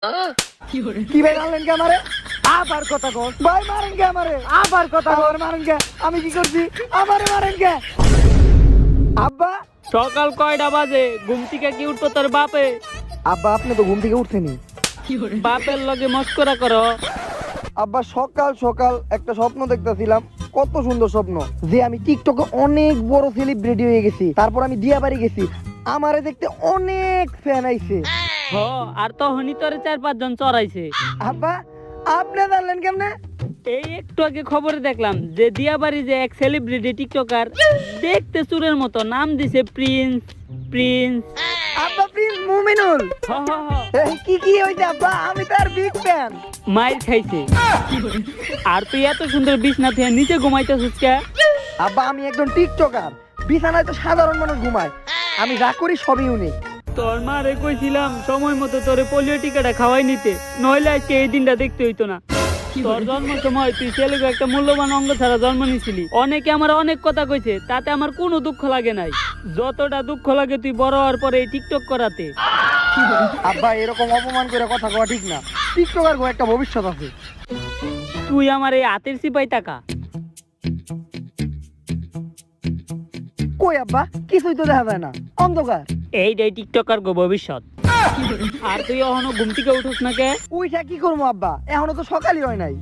কি ভাই মারলেন কে আমারে? আবার কথা কর ভাই, মারেন কে আমারে? আবার কথা কর, মারেন কে? আমি কি করছি? আমারে মারেন কে? আব্বা, সকাল কয়টা বাজে? ঘুম থেকে কি উঠতো তোর বাপে? আব্বা আপনি তো ঘুম থেকে উঠছেনি। বাপের লগে মস্করা করো। আব্বা সকাল সকাল একটা স্বপ্ন দেখতেছিলাম, কত সুন্দর স্বপ্ন যে আমি টিকটকে অনেক বড় সেলিব্রিটি হয়ে গেছি। তারপর আমি দিয়াবাড়ি গেছি, আমারে দেখতে অনেক ফ্যান আইছে। হ, আর তখনই তোরে 4-5 জন চড়াইছে। আব্বা আপনি জানলেন কেমনে? এই একটু আগে খবরে দেখলাম যে দিয়াবাড়ি যে এক সেলিব্রিটি টিকটকার, দেখতে চুরের মতো, নাম দিছে প্রিন্স। প্রিন্স আব্বা প্রিন্স মুমিনুল। হ হ হ, এই কি হইছে আব্বা? আমি তার বিগ ফ্যান। মাইর খাইছে। আর তুই এত সুন্দর বিছনা থেকে নিচে ঘুমাইতেছিস কে? আব্বা আমি একজন টিকটকার, বিছানায় তো সাধারণ মানুষ ঘুমায়, আমি যা করি সবই ইউনিক। তোর মারে কইছিলাম সময় মতো তোরে পোলিও টিকাটা খাওয়াই নিতে, নইলে আজকে এই দিনটা দেখতে হইতো না। তোর জন্ম সময় তুই ছেলেকে একটা মূল্যবান অঙ্গ ছাড়া জন্ম নিছিলি। অনেকে আমার অনেক কথা কইছে, তাতে আমার কোনো দুঃখ লাগে নাই। যতটা দুঃখ লাগে তুই বড় হওয়ার পরে এই টিকটক করাতে। আব্বা এরকম অপমান করে কথা কওয়া ঠিক না, টিকটকার গো একটা ভবিষ্যৎ আছে। তুই আমার এই হাতের সিপাই টাকা। কই আব্বা, কিছুই তো দেখা যায় না, অন্ধকার। এইটাই টিকটকার গো ভবিষ্যৎ। আর তুই এখনো ঘুম থেকে উঠোস না কে? উইঠা কি করবো আব্বা, এখনো তো সকালই হয় নাই।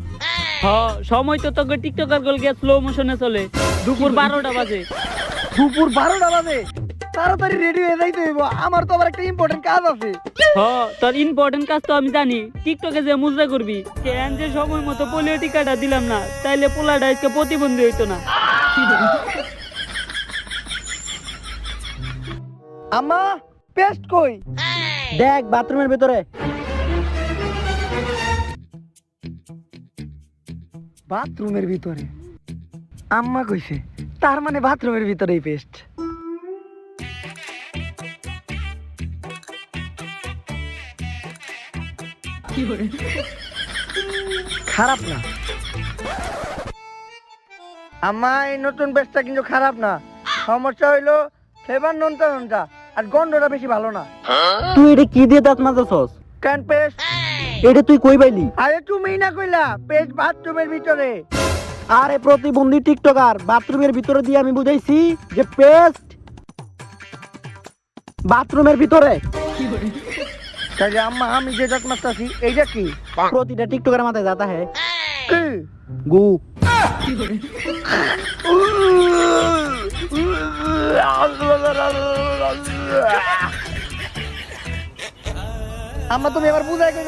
হ, সময় তো তোকে টিকটকার গল গিয়ে স্লো মোশনে চলে। দুপুর 12টা বাজে। দুপুর 12টা বাজে, তাড়াতাড়ি রেডি হয়ে যাইতে হইব, আমার তো আবার একটা ইম্পর্টেন্ট কাজ আছে। হ, তোর ইম্পর্টেন্ট কাজ তো আমি জানি। টিকটকে যে মুজরা করবি, কেন যে সময় মতো পোলিও টিকাটা দিলাম না, তাইলে পোলাটা আজকে প্রতিবন্ধী হইতো না। আম্মা পেস্ট কই? দেখ বাথরুমের ভিতরে। বাথরুমের ভিতরে আম্মা কইছে, তার মানে বাথরুমের ভিতরেই পেস্ট। খারাপ না আম্মা, এই নতুন পেস্টটা কিন্তু খারাপ না। সমস্যা হইলো ফ্লেভার ননটা ননটা, আর গন্ধটা বেশি ভালো না। তুই এটা কি দিয়ে দাঁত মাজছস? কেন পেস্ট? এটা তুই কই পাইলি? আরে তুমি না কইলা পেস্ট বাথরুমের ভিতরে। আরে প্রতিবন্ধী টিকটকার, বাথরুমের ভিতরে দিয়ে আমি বুঝাইছি যে পেস্ট বাথরুমের ভিতরে। তাহলে আম্মা আমি যে দাঁত মাজতাছি এইটা কি? প্রতিটা টিকটকের মাথায় যাতা হ্যাঁ কি? গু। আম্মা তুমি এবার বুঝাই কইবা